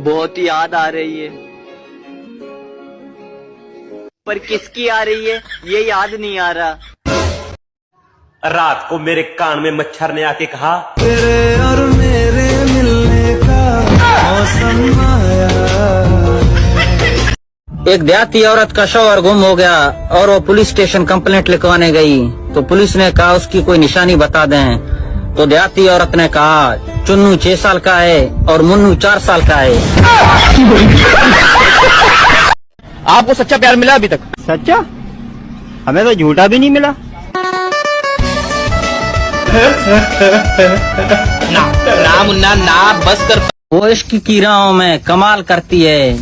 बहुत याद आ रही है, पर किसकी आ रही है ये याद नहीं आ रहा। रात को मेरे कान में मच्छर ने आके कहा, तेरे और मेरे मिलने का मौसम आया। एक देहाती औरत का शौहर गुम हो गया और वो पुलिस स्टेशन कंप्लेंट लिखवाने गई तो पुलिस ने कहा उसकी कोई निशानी बता दें। तो देहाती औरत ने कहा चुन्नू 6 साल का है और मुन्नू 4 साल का है। आपको सच्चा प्यार मिला अभी तक? सच्चा? हमें तो झूठा भी नहीं मिला। ना मुन्ना ना, बस कर। वो इश्क की राहों में कमाल करती है,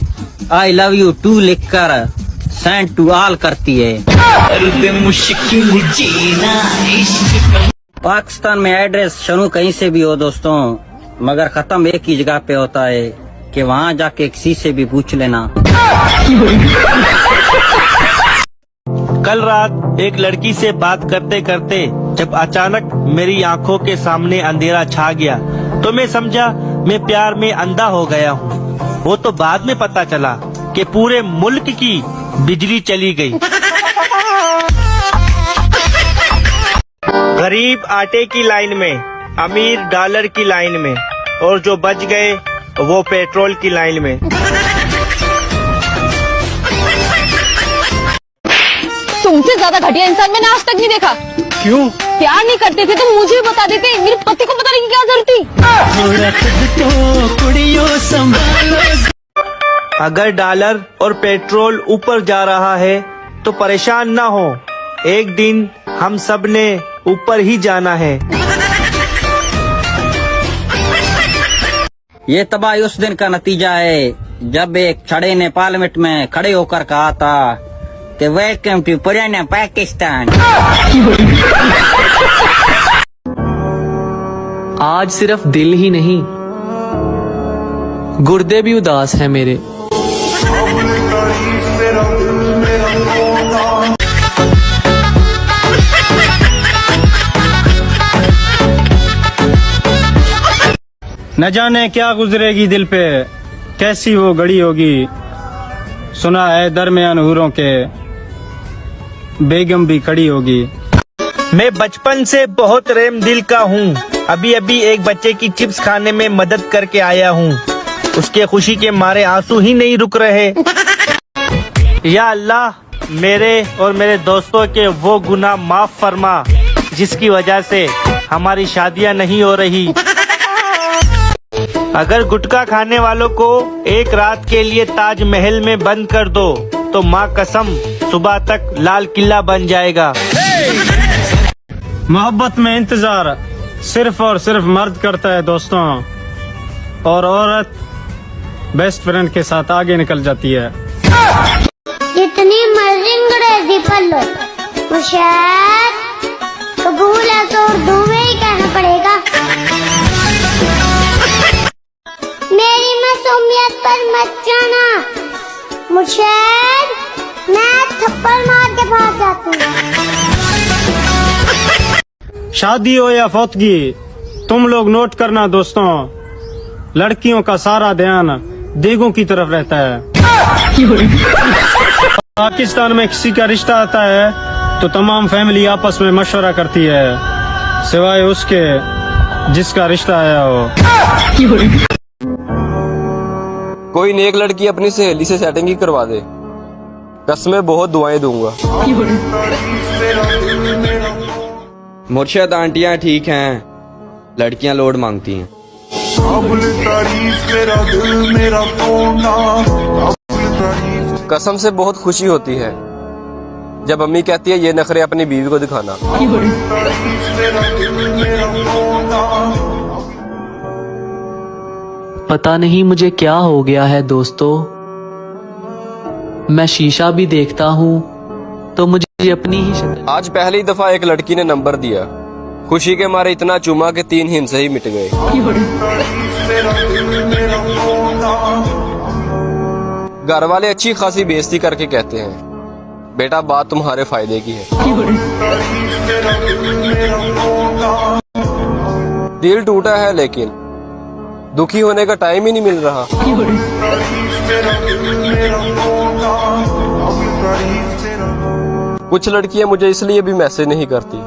आई लव यू टू लिखकर सेंड टू ऑल करती है। पाकिस्तान में एड्रेस शुरू कहीं से भी हो दोस्तों, मगर खत्म एक ही जगह पे होता है कि वहाँ जाके किसी से भी पूछ लेना। कल रात एक लड़की से बात करते करते जब अचानक मेरी आंखों के सामने अंधेरा छा गया तो मैं समझा मैं प्यार में अंधा हो गया हूँ। वो तो बाद में पता चला कि पूरे मुल्क की बिजली चली गई। गरीब आटे की लाइन में, अमीर डॉलर की लाइन में, और जो बच गए वो पेट्रोल की लाइन में। तुमसे ज्यादा घटिया इंसान मैंने आज तक नहीं देखा। क्यों? प्यार नहीं करते थे तो मुझे बता देते, मेरे पति को बताने की क्या जरूरत थी? अगर डॉलर और पेट्रोल ऊपर जा रहा है तो परेशान ना हो, एक दिन हम सब ने ऊपर ही जाना है। ये तबाही उस दिन का नतीजा है जब एक छड़े ने पार्लियामेंट में खड़े होकर कहा था कि वेलकम टू पुराना पाकिस्तान। आज सिर्फ दिल ही नहीं, गुर्दे भी उदास हैं मेरे। न जाने क्या गुजरेगी दिल पे, कैसी वो घड़ी होगी। सुना है दरमियान हूरों के बेगम भी खड़ी होगी। मैं बचपन से बहुत रेम दिल का हूँ। अभी अभी एक बच्चे की चिप्स खाने में मदद करके आया हूँ, उसके खुशी के मारे आंसू ही नहीं रुक रहे। या अल्लाह, मेरे और मेरे दोस्तों के वो गुनाह माफ फरमा जिसकी वजह से हमारी शादियाँ नहीं हो रही। अगर गुटखा खाने वालों को एक रात के लिए ताजमहल में बंद कर दो तो माँ कसम सुबह तक लाल किला बन जाएगा। मोहब्बत में इंतजार सिर्फ और सिर्फ मर्द करता है दोस्तों, और औरत बेस्ट फ्रेंड के साथ आगे निकल जाती है। जितनी मर्जी अंग्रेजी पढ़ लो, मुशाद कबूल है तो उर्दू में ही कहना पड़ेगा। मेरी मासूमियत पर मत जाना मुशाद, मैं थप्पड़ मार के भाग जाती हूँ। शादी हो या फौतगी, तुम लोग नोट करना दोस्तों, लड़कियों का सारा ध्यान देगों की तरफ रहता है। पाकिस्तान में किसी का रिश्ता आता है तो तमाम फैमिली आपस में मशवरा करती है, सिवाय उसके जिसका रिश्ता आया हो। कोई नेक लड़की अपनी सहेली से सेटिंग ही करवा दे, कसमें बहुत दुआएं दूंगा। मुर्शद आंटियां ठीक हैं, लड़कियां लोड मांगती हैं। कसम से बहुत खुशी होती है जब अम्मी कहती है ये नखरे अपनी बीवी को दिखाना। पता नहीं मुझे क्या हो गया है दोस्तों, मैं शीशा भी देखता हूँ तो मुझे अपनी ही शक्ल। आज पहली दफा एक लड़की ने नंबर दिया, खुशी के मारे इतना चूमा के 3 हिंसे ही मिट गए। घर वाले अच्छी खासी बेइज्जती करके कहते हैं बेटा बात तुम्हारे फायदे की है। दिल टूटा है लेकिन दुखी होने का टाइम ही नहीं मिल रहा। कुछ लड़कियां मुझे इसलिए भी मैसेज नहीं करती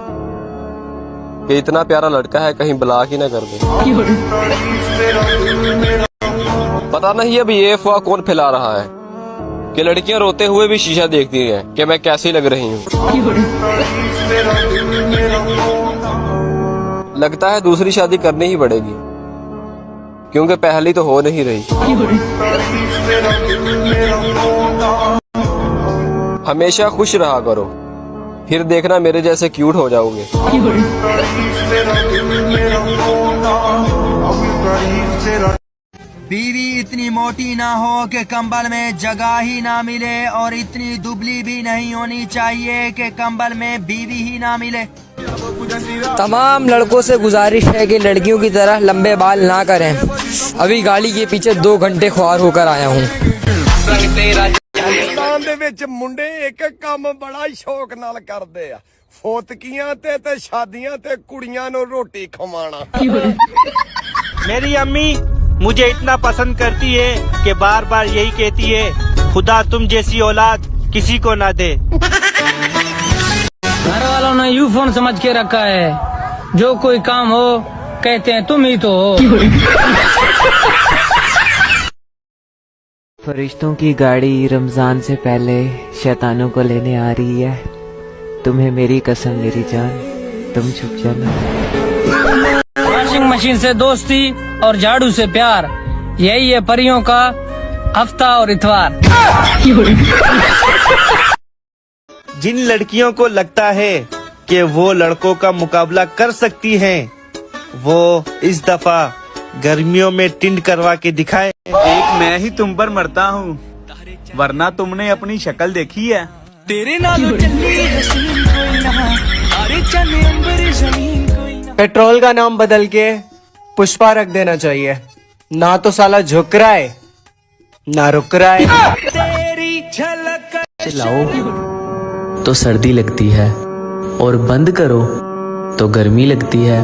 कि इतना प्यारा लड़का है, कहीं ब्लॉक ही ना कर दे। पता नहीं अभी ये अफवाह कौन फैला रहा है कि लड़कियां रोते हुए भी शीशा देखती हैं कि मैं कैसी लग रही हूँ। लगता है दूसरी शादी करनी ही पड़ेगी, क्योंकि पहली तो हो नहीं रही। हमेशा खुश रहा करो, फिर देखना मेरे जैसे क्यूट हो जाओगे। बीवी इतनी मोटी ना हो कि कंबल में जगह ही ना मिले, और इतनी दुबली भी नहीं होनी चाहिए कि कंबल में बीवी ही ना मिले। तमाम लड़कों से गुजारिश है कि लड़कियों की तरह लंबे बाल ना करें। अभी गाड़ी के पीछे 2 घंटे ख्वार होकर आया हूँ। मुंडे एक काम बड़ा शौक नाल करदे आ, फोतकियां ते शादियां ते कुड़ियां नु रोटी खवाना। मेरी अम्मी मुझे इतना पसंद करती है कि बार बार यही कहती है, खुदा तुम जैसी औलाद किसी को ना दे। घर वालों ने यू फोन समझ के रखा है, जो कोई काम हो कहते हैं तुम ही तो हो। फरिश्तों की गाड़ी रमजान से पहले शैतानों को लेने आ रही है। तुम्हें मेरी कसम मेरी जान, तुम छुप जाना। वॉशिंग मशीन से दोस्ती और झाड़ू से प्यार, यही है परियों का हफ्ता और इतवार। जिन लड़कियों को लगता है कि वो लड़कों का मुकाबला कर सकती हैं, वो इस दफा गर्मियों में टिंड करवा के दिखाए। एक मैं ही तुम पर मरता हूँ, वरना तुमने अपनी शक्ल देखी है। तेरे नाल पेट्रोल का नाम बदल के पुष्पा रख देना चाहिए, ना तो साला झुक रहा है ना रुक रहा है। चलाओ तो सर्दी लगती है और बंद करो तो गर्मी लगती है।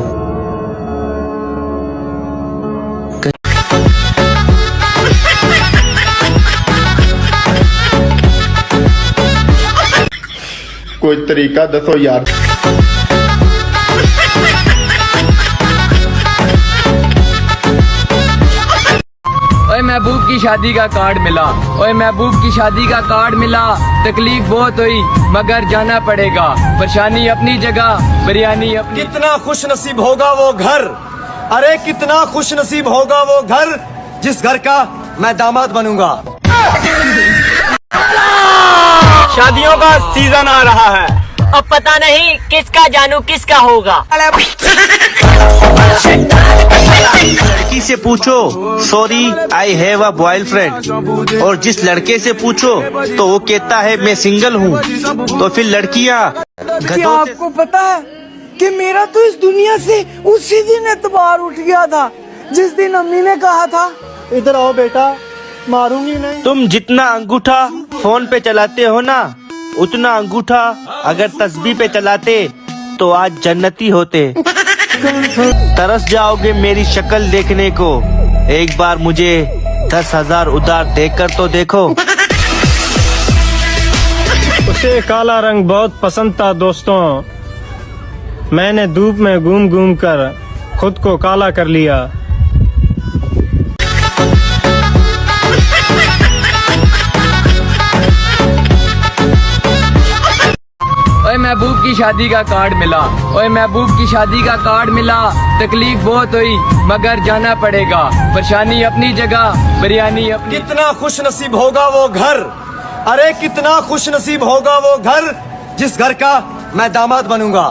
कोई तरीका दसो यार। ओए महबूब की शादी का कार्ड मिला, ओए महबूब की शादी का कार्ड मिला। तकलीफ बहुत हुई मगर जाना पड़ेगा, परेशानी अपनी जगह बिरयानी अपनी। कितना खुश नसीब होगा वो घर, अरे कितना खुश नसीब होगा वो घर, जिस घर का मैं दामाद बनूंगा। शादियों का सीजन आ रहा है, अब पता नहीं किसका जानू किसका होगा। लड़की से पूछो sorry I have a boyfriend, और जिस लड़के से पूछो तो वो कहता है मैं सिंगल हूँ। तो फिर लड़कियाँ आपको पता है कि मेरा तो इस दुनिया से उसी दिन एतबार उठ गया था जिस दिन अम्मी ने कहा था, इधर आओ बेटा मारूंगी नहीं। तुम जितना अंगूठा फोन पे चलाते हो ना, उतना अंगूठा अगर तस्बीह पे चलाते तो आज जन्नती होते। तरस जाओगे मेरी शक्ल देखने को, एक बार मुझे 10,000 उधार देकर तो देखो। उसे काला रंग बहुत पसंद था दोस्तों, मैंने धूप में घूम घूम कर खुद को काला कर लिया। ओए महबूब की शादी का कार्ड मिला, ओए महबूब की शादी का कार्ड मिला। तकलीफ बहुत हुई मगर जाना पड़ेगा, परेशानी अपनी जगह बिरयानी अपनी। कितना खुश नसीब होगा वो घर, अरे कितना खुश नसीब होगा वो घर, जिस घर का मैं दामाद बनूंगा।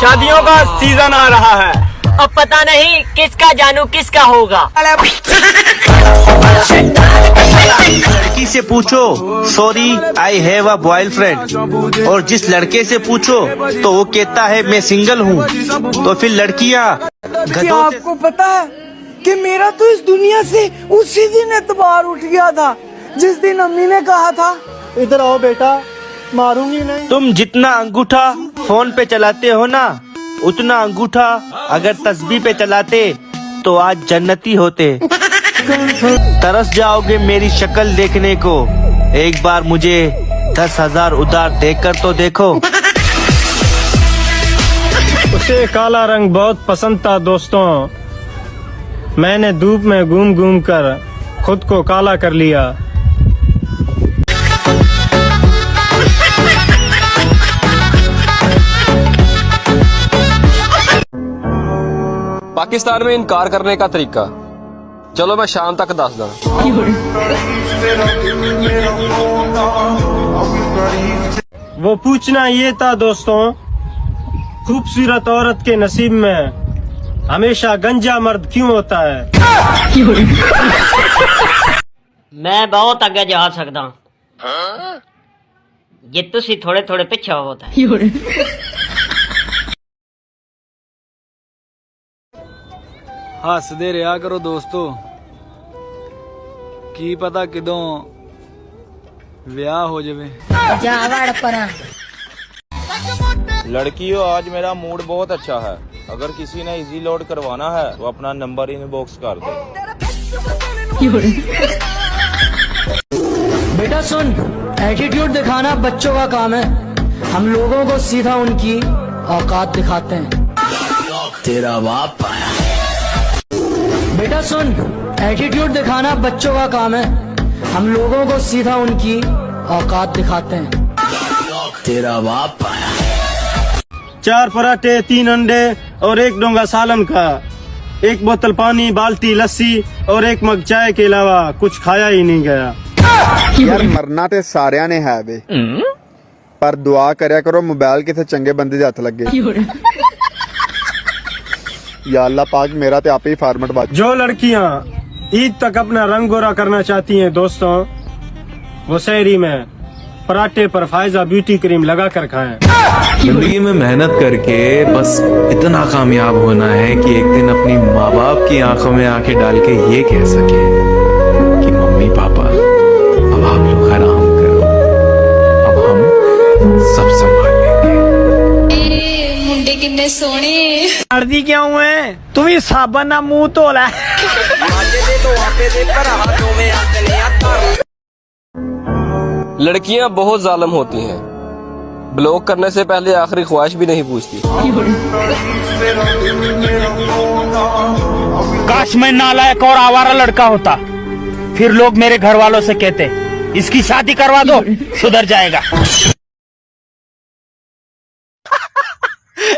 शादियों का सीजन आ रहा है, अब पता नहीं किसका जानू किसका होगा। लड़की से पूछो sorry I have a boyfriend, और जिस लड़के से पूछो तो वो कहता है मैं सिंगल हूँ। तो फिर लड़कियाँ आपको पता है कि मेरा तो इस दुनिया से उसी दिन एतबार उठ गया था जिस दिन अम्मी ने कहा था, इधर आओ बेटा मारूंगी नहीं। तुम जितना अंगूठा फोन पे चलाते हो ना, उतना अंगूठा अगर तस्बीह पे चलाते तो आज जन्नती होते। तरस जाओगे मेरी शक्ल देखने को, एक बार मुझे 10,000 उधार देकर तो देखो। उसे काला रंग बहुत पसंद था दोस्तों, मैंने धूप में घूम घूम कर खुद को काला कर लिया। पाकिस्तान में इनकार करने का तरीका, चलो मैं शाम तक दस दूं। वो पूछना ये था दोस्तों, खूबसूरत औरत के नसीब में हमेशा गंजा मर्द क्यों होता है? मैं बहुत आगे जा सकता हूँ, ये तुसी थोड़े थोड़े पीछे होता है। हसदे रहा करो दोस्तों, की पता किदों ब्याह हो जावे। लड़कियों, आज मेरा मूड बहुत अच्छा है, अगर किसी ने इजी लोड करवाना है तो अपना नंबर इनबॉक्स कर दे। बेटा सुन, एटीट्यूड दिखाना बच्चों का काम है, हम लोगों को सीधा उनकी औकात दिखाते हैं। तेरा बाप आया। बेटा सुन, एटीट्यूड दिखाना बच्चों का काम है, हम लोगों को सीधा उनकी औकात दिखाते हैं। तेरा बाप आया। 4 पराठे, 3 अंडे और 1 डोंगा सालन का, 1 बोतल पानी, बाल्टी लस्सी और 1 मग चाय के अलावा कुछ खाया ही नहीं गया। यार मरना ते सारिया ने है बे, पर दुआ करया करो मोबाइल किसे चंगे बंदे दे हथ लगे। या अल्लाह पाक मेरा ते आप ही फार्मेट बात। जो लड़कियां ईद तक अपना रंग गोरा करना चाहती हैं दोस्तों, वो सहरी में पराठे पर फायजा ब्यूटी क्रीम लगा कर खाएं। जिंदगी में मेहनत करके बस इतना कामयाब होना है कि एक दिन अपनी माँ बाप की आंखों में आंखें डाल के ये कह सके कि मम्मी पापा अब आप लोग आराम करो, अब हम सब संभाल लेंगे। मुंडे कितने सोने अर्दी क्या हुए, तुम ही साबन ना मुंह धोला। लड़कियां बहुत जालिम होती हैं, ब्लॉक करने से पहले आखिरी ख्वाहिश भी नहीं पूछती। काश मैं नालायक और आवारा लड़का होता, फिर लोग मेरे घर वालों से कहते इसकी शादी करवा दो, सुधर जाएगा।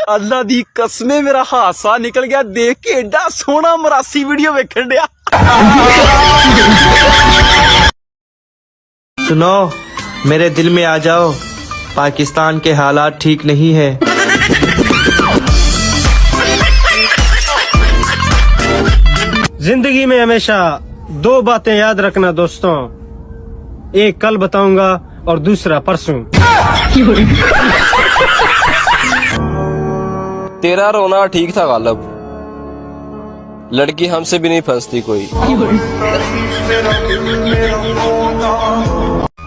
अल्लाह दी कसमे मेरा हासा निकल गया देख के, एडा सोना मरासी वीडियो वेखण दिया। सुनो, मेरे दिल में आ जाओ, पाकिस्तान के हालात ठीक नहीं है। जिंदगी में हमेशा 2 बातें याद रखना दोस्तों, एक कल बताऊंगा और दूसरा परसों। तेरा रोना ठीक था गालब, लड़की हमसे भी नहीं फंसती कोई।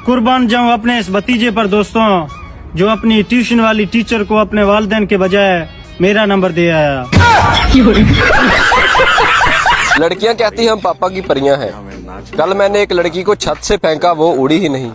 कुर्बान जाऊं अपने इस भतीजे पर दोस्तों, जो अपनी ट्यूशन वाली टीचर को अपने वालिदैन के बजाय मेरा नंबर दे आया। लड़कियां कहती हम पापा की परियां हैं, कल मैंने एक लड़की को छत से फेंका, वो उड़ी ही नहीं।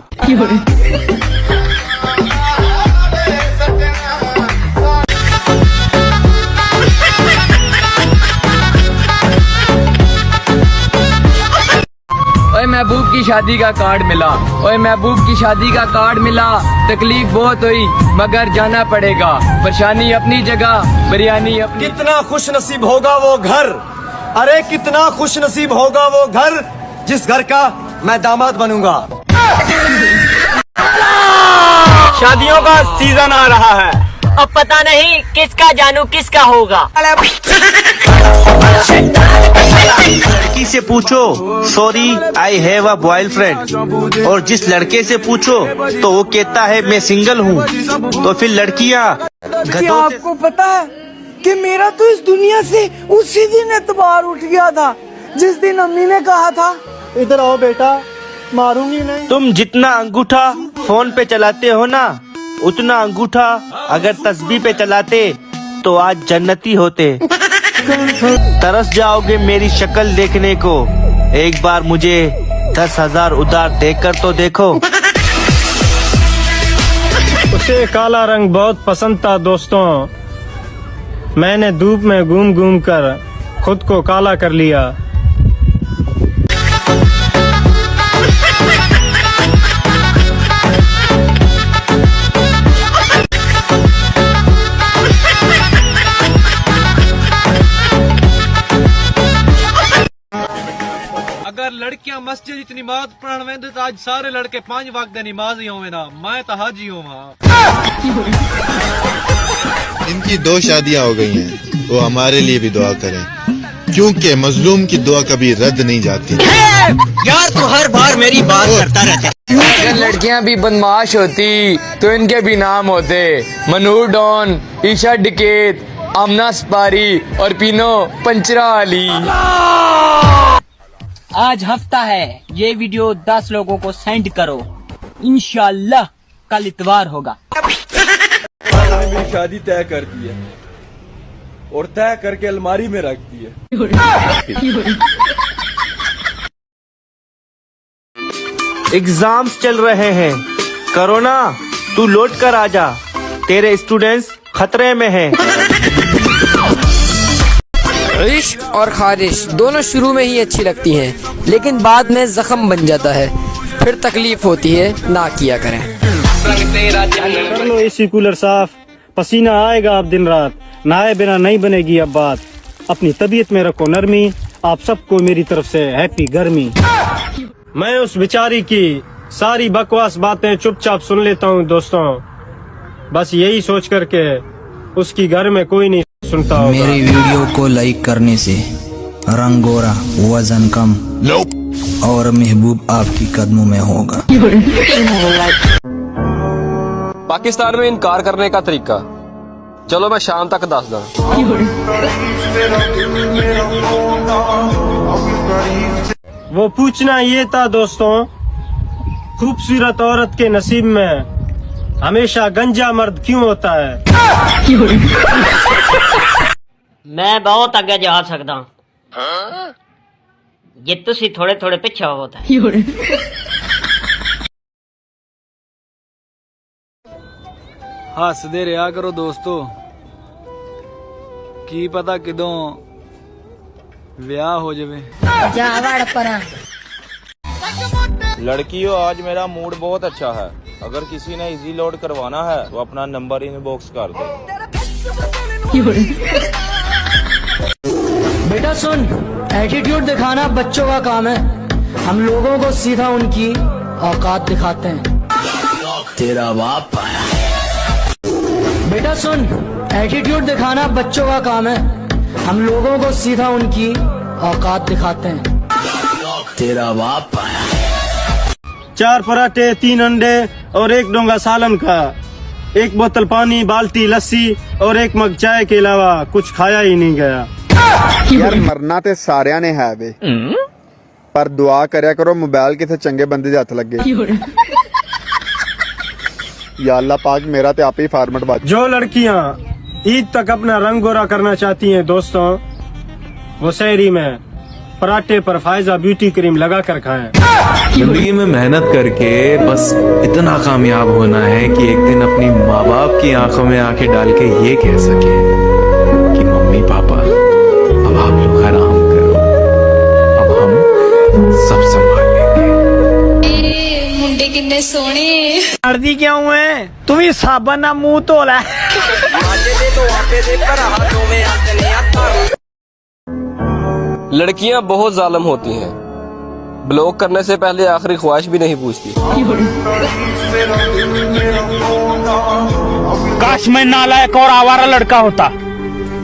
ओए महबूब की शादी का कार्ड मिला, ओए महबूब की शादी का कार्ड मिला, तकलीफ बहुत हुई मगर जाना पड़ेगा, परेशानी अपनी जगह, बिरयानी अपनी। कितना खुश नसीब होगा वो घर, अरे कितना खुश नसीब होगा वो घर, जिस घर का मैं दामाद बनूंगा। शादियों का सीजन आ रहा है, अब पता नहीं किसका जानू किसका होगा। लड़की से पूछो sorry I have a boyfriend, और जिस लड़के से पूछो तो वो कहता है मैं सिंगल हूँ। तो फिर लड़कियाँ आपको पता है कि मेरा तो इस दुनिया से उसी दिन एतबार उठ गया था जिस दिन अम्मी ने कहा था इधर आओ बेटा, मारूंगी नहीं। तुम जितना अंगूठा फोन पे चलाते हो ना, उतना अंगूठा अगर तस्बीह पे चलाते तो आज जन्नती होते। तरस जाओगे मेरी शक्ल देखने को, एक बार मुझे 10,000 उधार देकर तो देखो। उसे काला रंग बहुत पसंद था दोस्तों, मैंने धूप में घूम घूम कर खुद को काला कर लिया। अगर लड़कियां मस्जिद इतनी नमाज पढ़न वेंदे तो आज सारे लड़के 5 वक्त दी नमाज ही होवे ना, मैं तो हाजी होवा। इनकी 2 शादियां हो गई हैं, वो हमारे लिए भी दुआ करें, क्योंकि मजलूम की दुआ कभी रद्द नहीं जाती। यार तू हर बार मेरी बात करता रहता है। अगर लड़कियां भी बदमाश होती तो इनके भी नाम होते मनूर डॉन, ईशा डिकेत, आमना सपारी और पीनो पंचरा अली। आज हफ्ता है, ये वीडियो 10 लोगों को सेंड करो, इंशाल्लाह कल इतवार होगा। मेरी शादी तय कर दी है और तय करके अलमारी में रख दी है। एग्जाम्स चल रहे हैं, कोरोना तू लौट कर आजा, तेरे स्टूडेंट्स खतरे में हैं। इश्क और खारिश दोनों शुरू में ही अच्छी लगती हैं, लेकिन बाद में जख्म बन जाता है, फिर तकलीफ होती है। ना किया करें। कर लो एसी कूलर साफ, पसीना आएगा अब दिन रात, नहाए बिना नहीं बनेगी अब बात। अपनी तबीयत में रखो नरमी, आप सबको मेरी तरफ से हैप्पी गर्मी। मैं उस बेचारी की सारी बकवास बातें चुपचाप सुन लेता हूँ दोस्तों, बस यही सोच करके उसकी घर में कोई नहीं सुनता होगा। मेरी वीडियो को लाइक करने से रंग गोरा, वजन कम और महबूब आपकी कदमों में होगा। पाकिस्तान में इनकार करने का तरीका, चलो मैं शाम तक दस दूं। वो पूछना ये था दोस्तों, खूबसूरत औरत के नसीब में हमेशा गंजा मर्द क्यों होता है? मैं बहुत आगे जा सकता जे तुसी थोड़े थोड़े पिछे हो तो। हसदे रहा करो दोस्तों, की पता किदों ब्याह हो जावे। लड़कियों आज मेरा मूड बहुत अच्छा है, अगर किसी ने इजी लोड करवाना है तो अपना नंबर इनबॉक्स कर दे। बेटा सुन, एटीट्यूड दिखाना बच्चों का काम है, हम लोगों को सीधा उनकी औकात दिखाते हैं। तेरा बाप आया। बेटा सुन, एटीट्यूड दिखाना बच्चों का काम है, हम लोगों को सीधा उनकी औकात दिखाते हैं। तेरा बाप आया। 4 पराठे, 3 अंडे और 1 डोंगा सालन का, 1 बोतल पानी, बाल्टी लस्सी और 1 मग चाय के अलावा कुछ खाया ही नहीं गया। यार मरना ते सारियां ने है वे, पर दुआ करया करो मोबाइल किथे चंगे बंदे दे हथ लगे। या अल्लाह पाक मेरा ते आप ही फॉर्मेट बात। जो लड़कियां ईद तक अपना रंग गोरा करना चाहती हैं दोस्तों, वो शहरी में पराठे पर फायजा ब्यूटी क्रीम लगा कर खाएं। जिंदगी में मेहनत करके बस इतना कामयाब होना है कि एक दिन अपनी माँ बाप की आंखों में आंखें डाल के ये कह सके कि मम्मी पापा अब आप लोग आराम करो, अब हम सब संभाल लेंगे। मुंडे कितने सोने अर्दी क्या हुए, तुम ही साबन ना मुंह धो लै। लड़कियां बहुत जालिम होती हैं, ब्लॉक करने से पहले आखिरी ख्वाहिश भी नहीं पूछती। काश मैं नालायक और आवारा लड़का होता,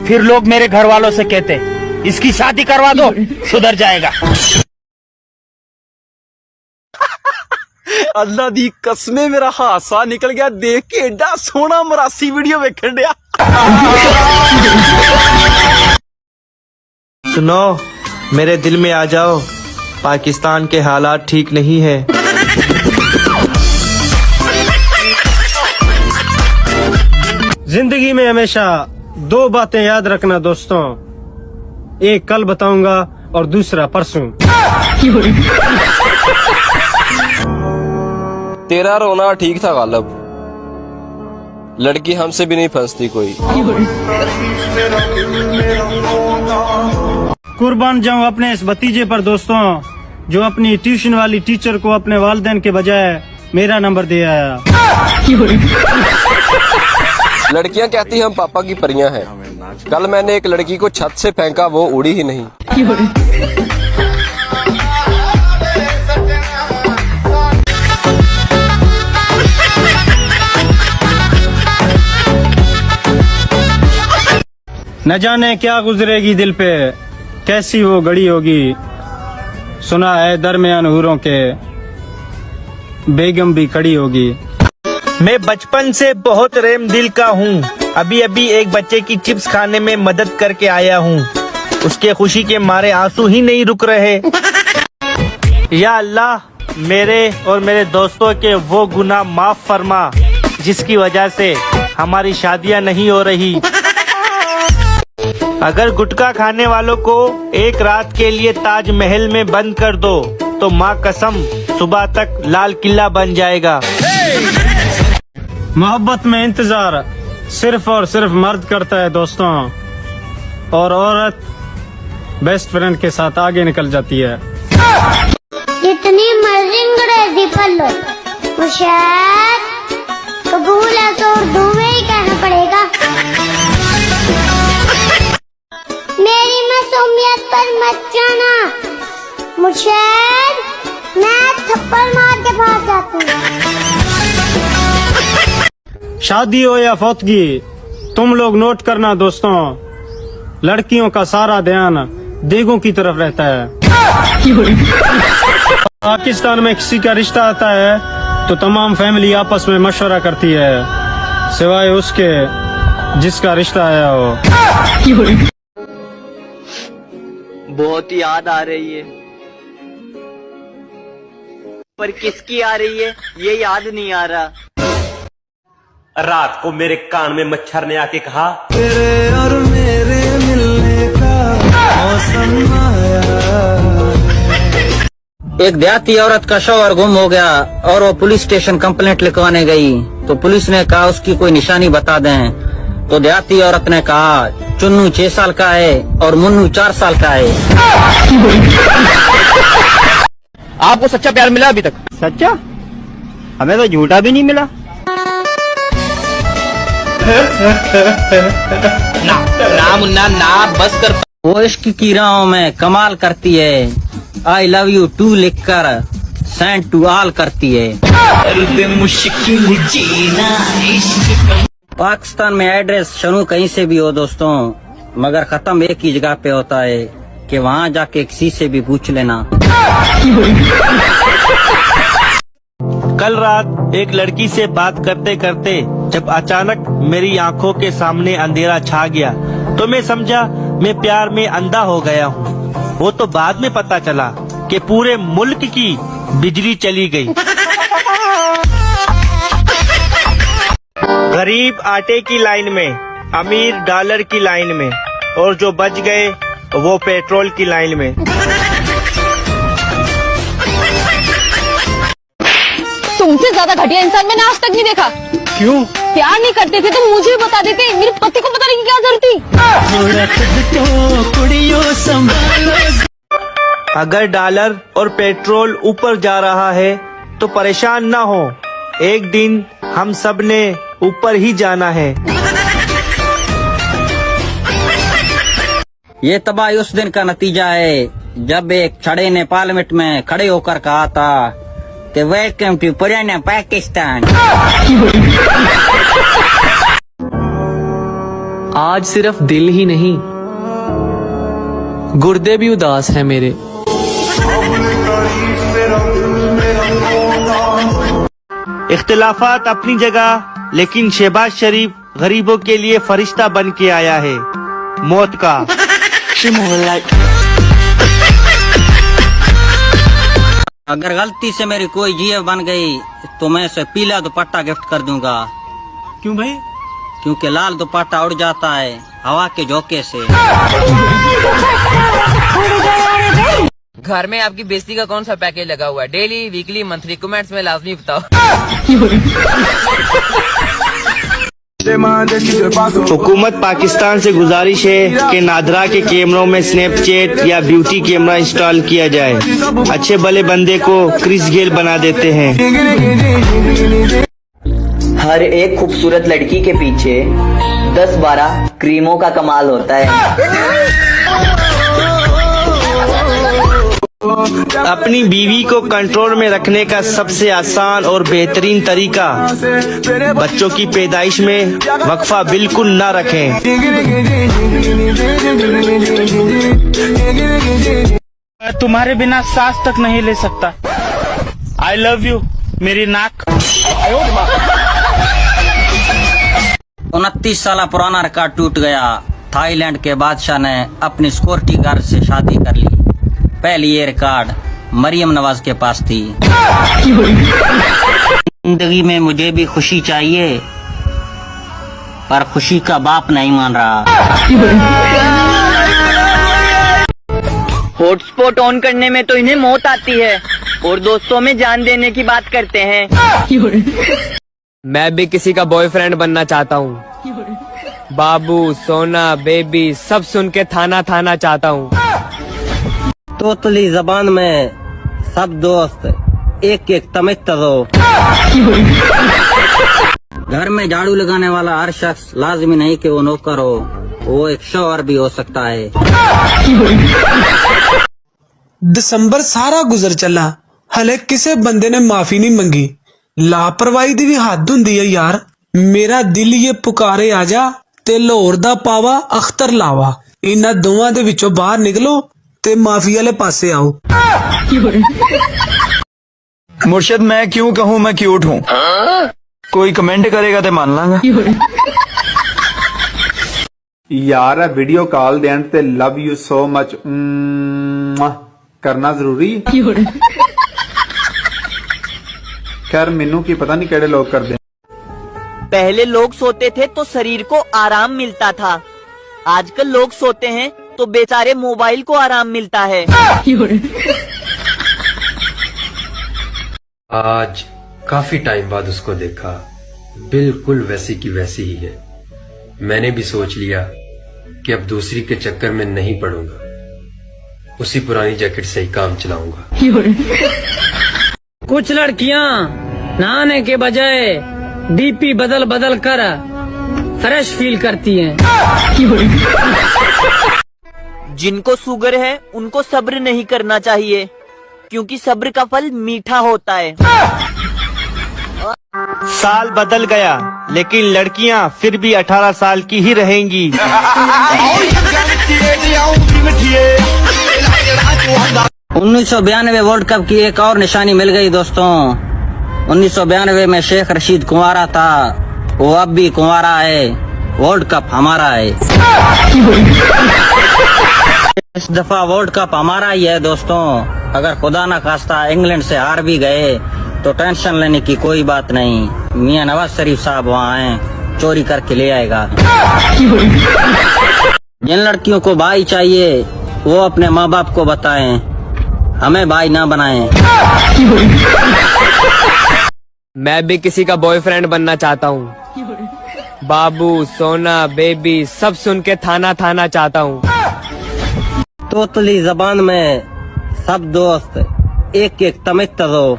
फिर लोग मेरे घर वालों से कहते इसकी शादी करवा दो, सुधर जाएगा। अल्लाह दी कसमे मेरा हासा निकल गया देख के, एडा सोना मरासी वीडियो वेखण दिया। सुनो, मेरे दिल में आ जाओ, पाकिस्तान के हालात ठीक नहीं है। जिंदगी में हमेशा दो बातें याद रखना दोस्तों, एक कल बताऊंगा और दूसरा परसों। तेरा रोना ठीक था गालब, लड़की हमसे भी नहीं फंसती कोई। कुर्बान जाऊं अपने इस भतीजे पर दोस्तों, जो अपनी ट्यूशन वाली टीचर को अपने वालिदैन के बजाय मेरा नंबर दे आया। लड़कियां कहती हम पापा की परियां हैं। कल मैंने एक लड़की को छत से फेंका, वो उड़ी ही नहीं। न जाने क्या गुजरेगी दिल पे, कैसी वो घड़ी होगी। सुना है दरमियान हूरों के बेगम भी खड़ी होगी। मैं बचपन से बहुत रेम दिल का हूँ। अभी अभी एक बच्चे की चिप्स खाने में मदद करके आया हूँ। उसके खुशी के मारे आंसू ही नहीं रुक रहे। या अल्लाह, मेरे और मेरे दोस्तों के वो गुनाह माफ फरमा जिसकी वजह से हमारी शादियाँ नहीं हो रही। अगर गुटखा खाने वालों को एक रात के लिए ताजमहल में बंद कर दो तो माँ कसम सुबह तक लाल किला बन जाएगा। मोहब्बत में इंतजार सिर्फ और सिर्फ मर्द करता है दोस्तों, और औरत बेस्ट फ्रेंड के साथ आगे निकल जाती है। जितनी मर्जी अंग्रेजी पढ़ लो, मुशायद कबूल है तो उर्दू में ही कहना पड़ेगा। मेरी मासूमियत पर मत जाना, मुशायद मैं थप्पड़ मार के भाग जाती हूँ। शादी हो या फौतगी, तुम लोग नोट करना दोस्तों, लड़कियों का सारा ध्यान देगों की तरफ रहता है। पाकिस्तान में किसी का रिश्ता आता है तो तमाम फैमिली आपस में मशवरा करती है, सिवाय उसके जिसका रिश्ता आया हो। बहुत याद आ रही है, पर किसकी आ रही है ये याद नहीं आ रहा। रात को मेरे कान में मच्छर ने आके कहा, तेरे और मेरे मिलने का मौसम आया। एक देहाती औरत का शौहर गुम हो गया और वो पुलिस स्टेशन कंप्लेंट लिखवाने गई तो पुलिस ने कहा उसकी कोई निशानी बता दें। तो देहाती औरत ने कहा चुन्नू 6 साल का है और मुन्नू 4 साल का है। आपको सच्चा प्यार मिला अभी तक? सच्चा? हमें तो झूठा भी नहीं मिला। ना मुन्ना ना, बस कर। वो इश्क की राहों में कमाल करती है, आई लव यू टू लिखकर सेंड टू ऑल करती है। मुश्किल जीना पाकिस्तान में एड्रेस शुरू कहीं से भी हो दोस्तों, मगर खत्म एक ही जगह पे होता है कि वहाँ जाके किसी से भी पूछ लेना। कल रात एक लड़की से बात करते करते जब अचानक मेरी आंखों के सामने अंधेरा छा गया तो मैं समझा मैं प्यार में अंधा हो गया हूँ। वो तो बाद में पता चला कि पूरे मुल्क की बिजली चली गई। गरीब आटे की लाइन में, अमीर डॉलर की लाइन में, और जो बच गए वो पेट्रोल की लाइन में। तुमसे ज्यादा घटिया इंसान मैंने आज तक नहीं देखा। क्यों? प्यार नहीं करते थे तो मुझे भी बता देते, मेरे पति को बताने की क्या जरूरत थी? अगर डॉलर और पेट्रोल ऊपर जा रहा है तो परेशान ना हो, एक दिन हम सब ने ऊपर ही जाना है। ये तबाही उस दिन का नतीजा है जब एक छड़े ने पार्लियामेंट में खड़े होकर कहा था कि वेलकम टू पुराना पाकिस्तान। आज सिर्फ दिल ही नहीं, गुर्दे भी उदास हैं मेरे। इख्तिलाफात अपनी जगह, लेकिन शहबाज शरीफ गरीबों के लिए फरिश्ता बन के आया है मौत का। अगर गलती से मेरी कोई जीव बन गई तो मैं उसे पीला दुपट्टा गिफ्ट कर दूंगा। क्यों भाई? क्योंकि लाल दुपट्टा उड़ जाता है हवा के झोंके से। घर में आपकी बेइज्जती का कौन सा पैकेज लगा हुआ है? Daily, weekly, monthly? कमेंट्स में लाजमी बताओ। हुकूमत पाकिस्तान से गुजारिश है कि नादरा के कैमरों में स्नैपचैट या ब्यूटी कैमरा इंस्टॉल किया जाए। अच्छे भले बंदे को क्रिस गेल बना देते हैं। हर एक खूबसूरत लड़की के पीछे 10-12 क्रीमों का कमाल होता है। अपनी बीवी को कंट्रोल में रखने का सबसे आसान और बेहतरीन तरीका, बच्चों की पैदाइश में वक्फा बिल्कुल ना रखें। मैं तुम्हारे बिना सांस तक नहीं ले सकता। आई लव यू मेरी नाक। 29 साल पुराना रिकॉर्ड टूट गया। थाईलैंड के बादशाह ने अपनी सिक्योरिटी गार्ड से शादी कर ली। पहली ये रिकॉर्ड मरियम नवाज के पास थी। जिंदगी में मुझे भी खुशी चाहिए, पर खुशी का बाप नहीं मान रहा। हॉटस्पॉट ऑन करने में तो इन्हें मौत आती है और दोस्तों में जान देने की बात करते हैं। मैं भी किसी का बॉयफ्रेंड बनना चाहता हूँ। बाबू, सोना, बेबी सब सुन के थाना थाना चाहता हूँ। तोतली जबान में सब दोस्त एक एक तमिक तरो। घर में झाड़ू लगाने वाला हर शख्स लाजमी नहीं कि वो नौकर हो, वो एक शौहर भी हो सकता है। दिसंबर सारा गुजर चला, हले किसे बंदे ने माफी नहीं मंगी। लापरवाही दी भी हद हुंदी है यार। मेरा दिल ये पुकारे आजा ते लाहौर दा पावा अख्तर लावा। इन्हां दोवां दे विचों बाहर निकलो ते माफी वाले पासे आओ। मुर्शद मैं क्यों कहूँ मैं क्यूट हूँ? कोई कमेंट करेगा तो मान लांगा। यार वीडियो कॉल देन ते लव यू सो मच करना जरूरी। खैर मैनू की पता नहीं केड़े लोग कर दे। पहले लोग सोते थे तो शरीर को आराम मिलता था, आजकल लोग सोते हैं तो बेचारे मोबाइल को आराम मिलता है। आज काफी टाइम बाद उसको देखा, बिल्कुल वैसी की वैसी ही है। मैंने भी सोच लिया कि अब दूसरी के चक्कर में नहीं पड़ूंगा, उसी पुरानी जैकेट से ही काम चलाऊंगा। कुछ लड़कियां नहाने के बजाय डीपी बदल बदल कर फ्रेश फील करती हैं। जिनको शुगर है उनको सब्र नहीं करना चाहिए, क्योंकि सब्र का फल मीठा होता है। साल बदल गया लेकिन लड़कियां फिर भी 18 साल की ही रहेंगी। 1992 वर्ल्ड कप की एक और निशानी मिल गई दोस्तों। 1992 में शेख रशीद कुंवारा था, वो अब भी कुंवारा है। वर्ल्ड कप हमारा है। इस दफा वर्ल्ड कप हमारा ही है दोस्तों। अगर खुदा ना खास्ता इंग्लैंड से हार भी गए तो टेंशन लेने की कोई बात नहीं। मियां नवाज शरीफ साहब वहाँ हैं, चोरी करके ले आएगा। जिन लड़कियों को भाई चाहिए वो अपने माँ बाप को बताएं, हमें भाई ना बनाएं। मैं भी किसी का बॉयफ्रेंड बनना चाहता हूँ। बाबू, सोना, बेबी सब सुन के थाना थाना चाहता हूँ। तोतली जबान में सब दोस्त एक एक तमिक तरो।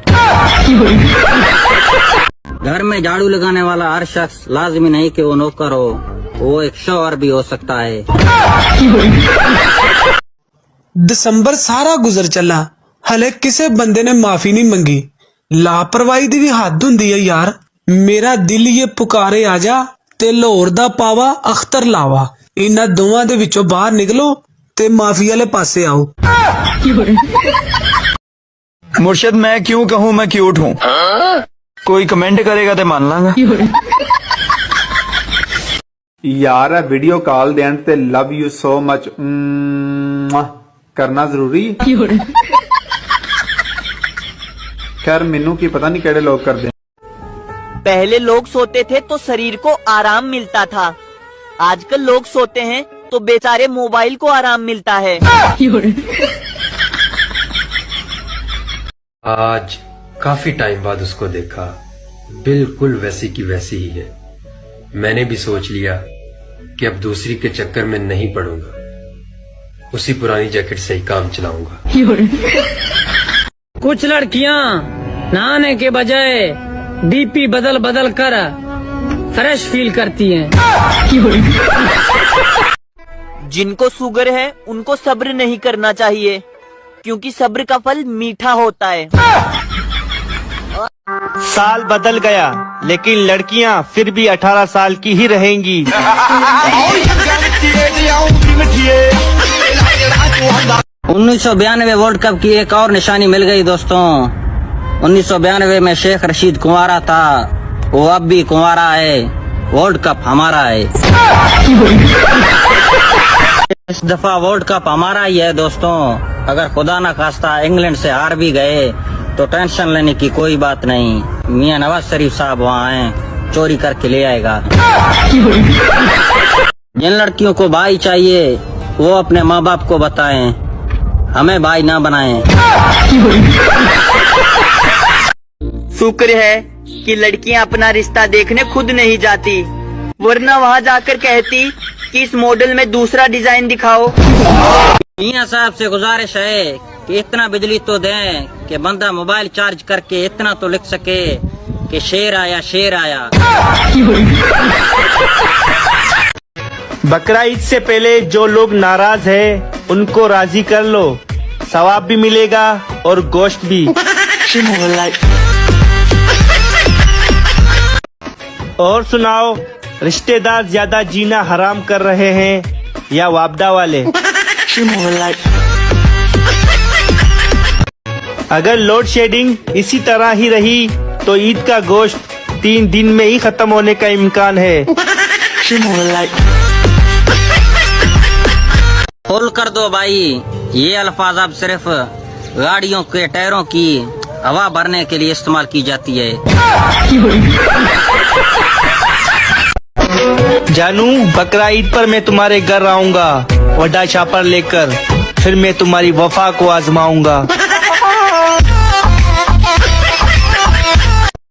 घर में झाड़ू लगाने वाला हर शख्स लाजमी नहीं कि वो नौकर हो, वो एक शौहर भी हो सकता है। दिसंबर सारा गुजर चला, हले किसे बंदे ने माफी नहीं मंगी। लापरवाही दी भी हद हुंदी है यार। मेरा दिल ये पुकारे आजा ते लाहौर दा पावा अख्तर लावा। इन्हां दोवां दे विचों बाहर निकलो ते माफी वाले पासे आओ। मुर्शद मैं क्यों कहूँ मैं क्यूट हूँ? कोई कमेंट करेगा तो मान लांगा। यार वीडियो कॉल देन ते लव यू सो मच करना जरूरी। खैर मैनू की पता नहीं केड़े लोग कर दे। पहले लोग सोते थे तो शरीर को आराम मिलता था, आजकल लोग सोते हैं तो बेचारे मोबाइल को आराम मिलता है। आज काफी टाइम बाद उसको देखा, बिल्कुल वैसी की वैसी ही है। मैंने भी सोच लिया कि अब दूसरी के चक्कर में नहीं पड़ूंगा, उसी पुरानी जैकेट से ही काम चलाऊंगा। कुछ लड़कियां नहाने के बजाय बीपी बदल बदल कर फ्रेश फील करती हैं। जिनको शुगर है उनको सब्र नहीं करना चाहिए, क्योंकि सब्र का फल मीठा होता है। साल बदल गया लेकिन लड़कियां फिर भी 18 साल की ही रहेंगी। 1992 वर्ल्ड कप की एक और निशानी मिल गई दोस्तों। 1992 में शेख रशीद कुंवारा था, वो अब भी कुंवारा है, वर्ल्ड कप हमारा है। इस दफा वर्ल्ड कप हमारा ही है दोस्तों। अगर खुदा न खास्ता इंग्लैंड से हार भी गए तो टेंशन लेने की कोई बात नहीं, मियां नवाज शरीफ साहब वहाँ हैं, चोरी करके ले आएगा। जिन लड़कियों को भाई चाहिए वो अपने माँ बाप को बताएं, हमें भाई ना बनाएं। शुक्र है कि लड़कियां अपना रिश्ता देखने खुद नहीं जाती, वरना वहाँ जाकर कहती कि इस मॉडल में दूसरा डिजाइन दिखाओ। मियां साहब से गुजारिश है कि इतना बिजली तो दें कि बंदा मोबाइल चार्ज करके इतना तो लिख सके कि शेर आया शेर आया। बकरा ईद से पहले जो लोग नाराज हैं उनको राजी कर लो, सवाब भी मिलेगा और गोश्त भी। और सुनाओ, रिश्तेदार ज्यादा जीना हराम कर रहे हैं या वापदा वाले? अगर लोड शेडिंग इसी तरह ही रही तो ईद का गोश्त 3 दिन में ही खत्म होने का इम्कान है। खोल कर दो भाई, ये अल्फाज अब सिर्फ गाड़ियों के टायरों की हवा भरने के लिए इस्तेमाल की जाती है। जानू, बकरा ईद पर मैं तुम्हारे घर आऊंगा वड्डा छापर लेकर, फिर मैं तुम्हारी वफा को आजमाऊंगा।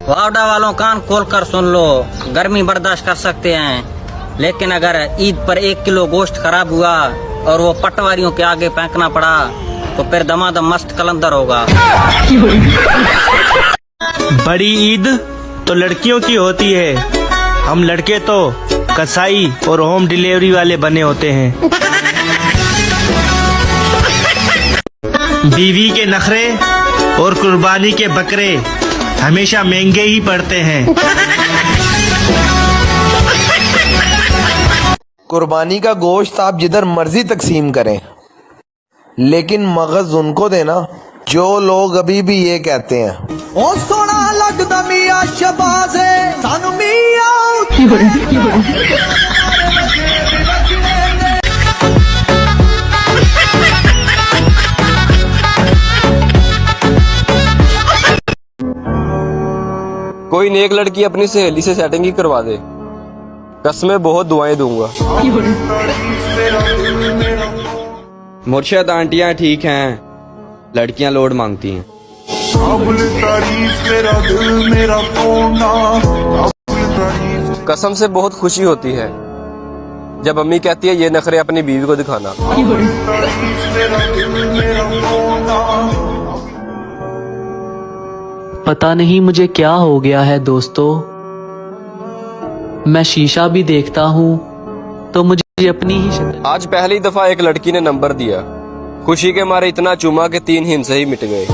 वावडा वालों कान खोल कर सुन लो, गर्मी बर्दाश्त कर सकते हैं, लेकिन अगर ईद पर 1 किलो गोश्त खराब हुआ और वो पटवारियों के आगे फेंकना पड़ा तो फिर दमादम मस्त कलंदर होगा। बड़ी ईद तो लड़कियों की होती है, हम लड़के तो कसाई और होम डिलीवरी वाले बने होते हैं। बीवी के नखरे और कुर्बानी के बकरे हमेशा महंगे ही पड़ते हैं। कुर्बानी का गोश्त आप जिधर मर्जी तकसीम करें, लेकिन मगज उनको देना जो लोग अभी भी ये कहते हैं, ओ सोना लगदा मियां शबाज है सानू मियां। कोई नेक लड़की अपनी सहेली से सेटिंग ही करवा दे, कसमें बहुत दुआएं दूंगा। मुर्शद आंटियां ठीक हैं, लड़कियां लोड मांगती हैं। कसम से बहुत खुशी होती है जब अम्मी कहती है ये नखरे अपनी बीवी को दिखाना। पता नहीं मुझे क्या हो गया है दोस्तों, मैं शीशा भी देखता हूँ तो मुझे अपनी ही शक्ल। आज पहली दफा एक लड़की ने नंबर दिया, खुशी के मारे इतना चूमा के 3 हिंसे ही मिट गए।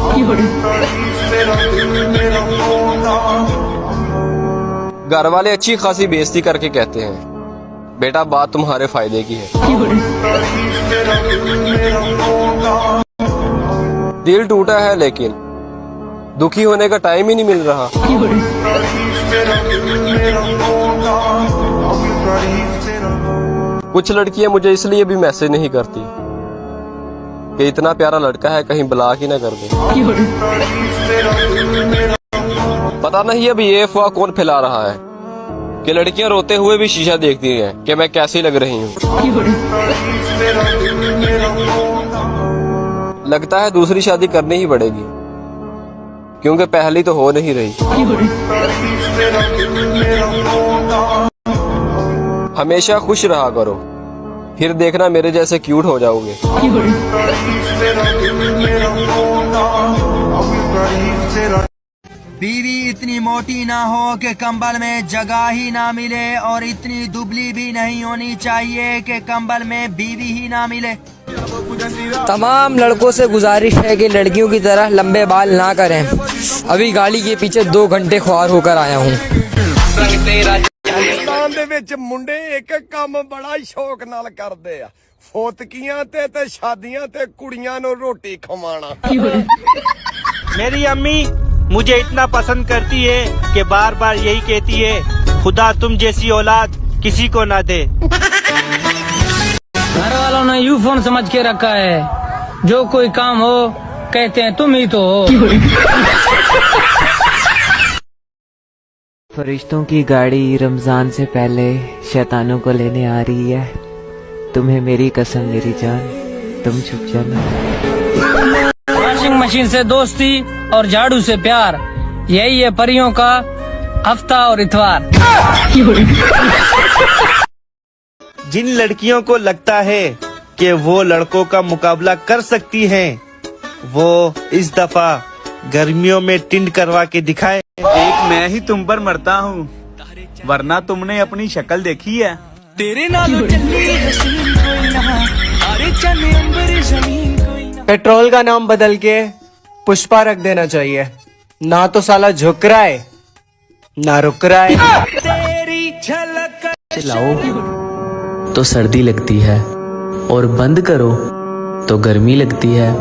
घर वाले अच्छी खासी बेइज्जती करके कहते हैं, बेटा बात तुम्हारे फायदे की है। दिल टूटा है लेकिन दुखी होने का टाइम ही नहीं मिल रहा। कुछ लड़कियां मुझे इसलिए भी मैसेज नहीं करती कि इतना प्यारा लड़का है कहीं ब्लॉक ही ना कर दे। पता नहीं अभी ये अफवाह कौन फैला रहा है कि लड़कियां रोते हुए भी शीशा देखती हैं कि मैं कैसी लग रही हूँ। लगता है दूसरी शादी करनी ही पड़ेगी क्योंकि पहली तो हो नहीं रही। हमेशा खुश रहा करो, फिर देखना मेरे जैसे क्यूट हो जाओगे। बीवी इतनी मोटी ना हो कि कंबल में जगह ही ना मिले और इतनी दुबली भी नहीं होनी चाहिए कि कंबल में बीवी ही ना मिले। तमाम लड़कों से गुजारिश है कि लड़कियों की तरह लंबे बाल ना करें। अभी गाड़ी के पीछे 2 घंटे ख्वार होकर आया हूँ। मुंडे एक काम बड़ा शौक नाल करदे आ, फोतकियां ते शादियां ते कुड़ियां नु रोटी खवाना। मेरी अम्मी मुझे इतना पसंद करती है कि बार बार यही कहती है, खुदा तुम जैसी औलाद किसी को ना दे। घर वालों ने यू फोन समझ के रखा है, जो कोई काम हो कहते हैं तुम ही तो हो। फरिश्तों की गाड़ी रमजान से पहले शैतानों को लेने आ रही है। तुम्हें मेरी कसम मेरी जान, तुम छुप जाना। वॉशिंग मशीन से दोस्ती और झाड़ू से प्यार, यही है परियों का हफ्ता और इतवार। जिन लड़कियों को लगता है कि वो लड़कों का मुकाबला कर सकती हैं, वो इस दफा गर्मियों में टिंड करवा के दिखाए। एक मैं ही तुम पर मरता हूँ, वरना तुमने अपनी शक्ल देखी है। तेरे नालों चली हसीन कोई ना, अरे चले अंबर जमीन कोई ना। पेट्रोल का नाम बदल के पुष्पा रख देना चाहिए, ना तो साला झुक रहा है ना रुक रहा है। तेरी झलक चलाओ तो सर्दी लगती है और बंद करो तो गर्मी लगती है।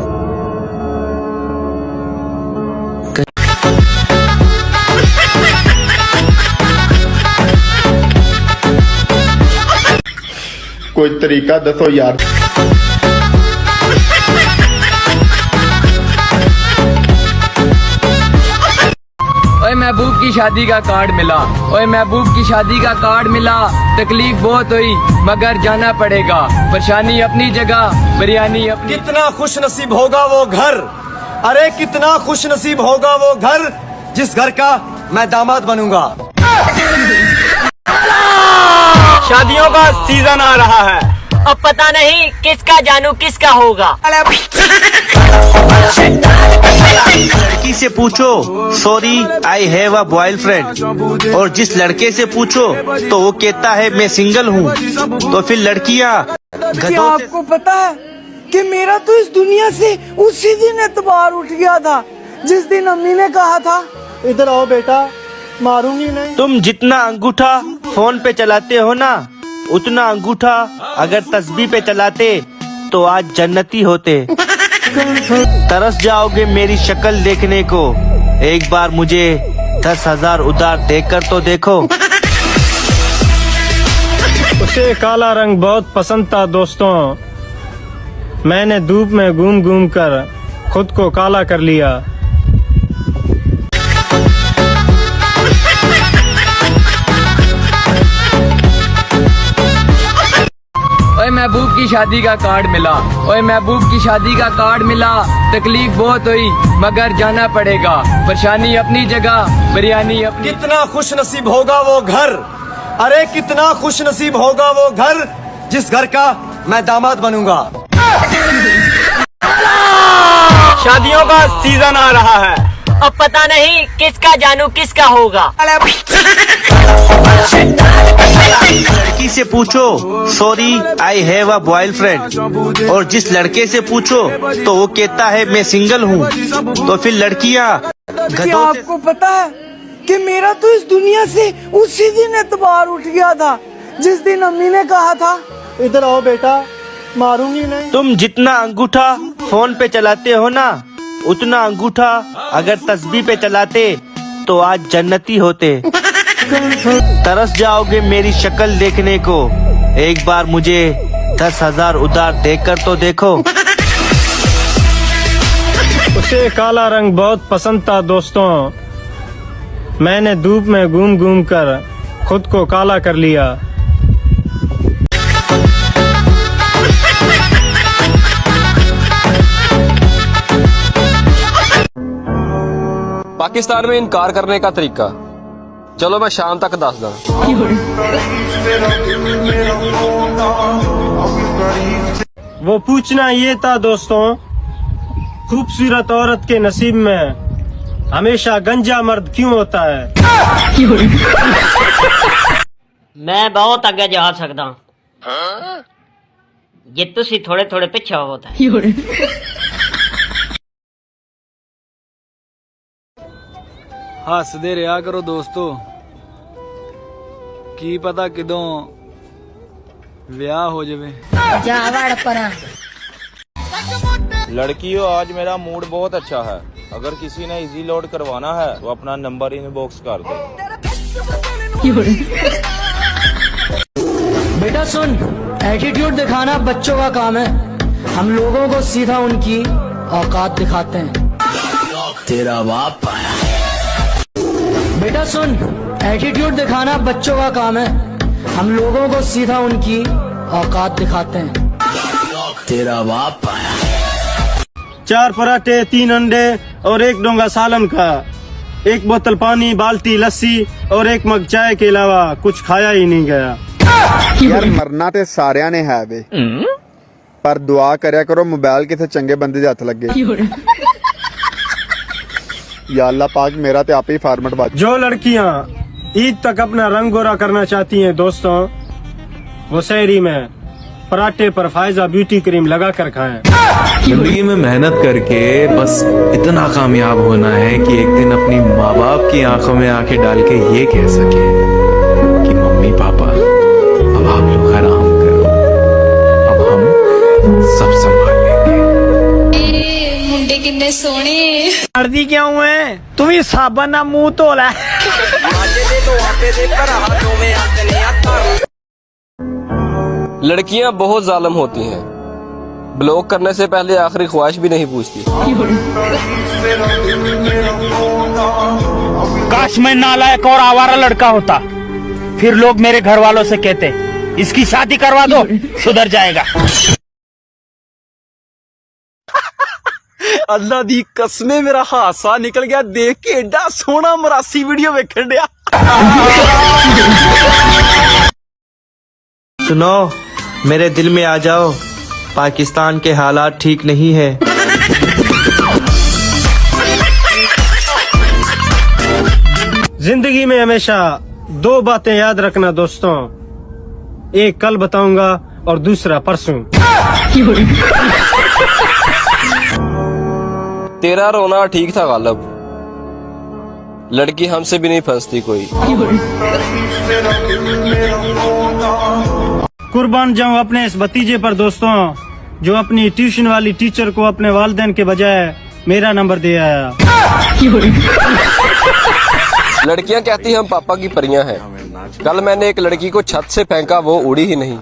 कोई तरीका दसो यार। ओए महबूब की शादी का कार्ड मिला, ओए महबूब की शादी का कार्ड मिला। तकलीफ बहुत हुई मगर जाना पड़ेगा, परेशानी अपनी जगह बिरयानी अपनी। कितना खुश नसीब होगा वो घर, अरे कितना खुश नसीब होगा वो घर जिस घर का मैं दामाद बनूंगा। शादियों का सीजन आ रहा है, अब पता नहीं किसका जानू किसका होगा। लड़की से पूछो sorry I have a boyfriend, और जिस लड़के से पूछो तो वो कहता है मैं सिंगल हूँ। तो फिर लड़कियाँ आपको पता है कि मेरा तो इस दुनिया से उसी दिन एतबार उठ गया था जिस दिन अम्मी ने कहा था, इधर आओ बेटा मारूंगी नहीं। तुम जितना अंगूठा फोन पे चलाते हो ना, उतना अंगूठा अगर तस्बीह पे चलाते तो आज जन्नती होते। तरस जाओगे मेरी शक्ल देखने को, एक बार मुझे 10,000 उधार देकर तो देखो। उसे काला रंग बहुत पसंद था दोस्तों, मैंने धूप में घूम घूम कर खुद को काला कर लिया। ओए महबूब की शादी का कार्ड मिला, ओए महबूब की शादी का कार्ड मिला। तकलीफ बहुत हुई मगर जाना पड़ेगा, परेशानी अपनी जगह बिरयानी अपनी। कितना खुश नसीब होगा वो घर, अरे कितना खुश नसीब होगा वो घर जिस घर का मैं दामाद बनूंगा। शादियों का सीजन आ रहा है, अब पता नहीं किसका जानू किसका होगा। लड़की से पूछो sorry I have a boyfriend, और जिस लड़के से पूछो तो वो कहता है मैं सिंगल हूँ। तो फिर लड़कियाँ आपको पता है कि मेरा तो इस दुनिया से उसी दिन एतबार उठ गया था जिस दिन अम्मी ने कहा था, इधर आओ बेटा मारूंगी नहीं। तुम जितना अंगूठा फोन पे चलाते हो ना, उतना अंगूठा अगर तस्बीह पे चलाते तो आज जन्नती होते। तरस जाओगे मेरी शक्ल देखने को, एक बार मुझे 10,000 उधार देकर तो देखो। उसे काला रंग बहुत पसंद था दोस्तों, मैंने धूप में घूम घूम कर खुद को काला कर लिया। पाकिस्तान में इनकार करने का तरीका, चलो मैं शाम तक दस दा। वो पूछना ये था दोस्तों, खूबसूरत औरत के नसीब में हमेशा गंजा मर्द क्यों होता है? मैं बहुत आगे जा सकता हूँ, जे तुसी थोड़े थोड़े पिछे होता है। हसदे रहा करो दोस्तों, की पता किदों ब्याह हो जावे। लड़कियों, आज मेरा मूड बहुत अच्छा है। अगर किसी ने इजी लोड करवाना है तो अपना नंबर इनबॉक्स कर दो। बेटा सुन, एटीट्यूड दिखाना बच्चों का काम है, हम लोगों को सीधा उनकी औकात दिखाते हैं। तेरा बाप आया। बेटा सुन, एटीट्यूड दिखाना बच्चों का काम है, हम लोगों को सीधा उनकी औकात दिखाते हैं। तेरा बाप आया। 4 पराठे, 3 अंडे और 1 डोंगा सालन का, 1 बोतल पानी, बाल्टी लस्सी और 1 मग चाय के अलावा कुछ खाया ही नहीं गया। यार मरना ते सारिया ने है वे, पर दुआ करया करो मोबाइल किसे चंगे बंदे दे हथ लगे। या अल्लाह पाक मेरा ते आप ही फार्मेट बात। जो लड़कियां ईद तक अपना रंग गोरा करना चाहती हैं दोस्तों, वो शहरी में पराठे पर फायजा ब्यूटी क्रीम लगा कर खाएं। जिंदगी में मेहनत करके बस इतना कामयाब होना है कि एक दिन अपनी माँ बाप की आंखों में आंखें डाल के ये कह सके कि मम्मी पापा अब आप लोग आराम करो, अब हम सब संभाल लेंगे। मुंडे कितने सोने। अर्दी क्या हुए तुम ही साबन ना मुंह तो ला। लड़कियां बहुत जालिम होती हैं, ब्लॉक करने से पहले आखिरी ख्वाहिश भी नहीं पूछती। काश मैं नालायक और आवारा लड़का होता, फिर लोग मेरे घर वालों से कहते इसकी शादी करवा दो, सुधर जाएगा। अल्लाह दी कसमे मेरा हासा निकल गया देख के, एडा सोना मरासी वीडियो वेखण दिया। सुनो, मेरे दिल में आ जाओ, पाकिस्तान के हालात ठीक नहीं है। जिंदगी में हमेशा 2 बातें याद रखना दोस्तों, एक कल बताऊंगा और दूसरा परसों। तेरा रोना ठीक था गालब, लड़की हमसे भी नहीं फंसती कोई। कुर्बान जाऊं अपने इस भतीजे पर दोस्तों, जो अपनी ट्यूशन वाली टीचर को अपने वालिदैन के बजाय मेरा नंबर दे आया। लड़कियां कहती हम पापा की परियां हैं। कल मैंने एक लड़की को छत से फेंका, वो उड़ी ही नहीं।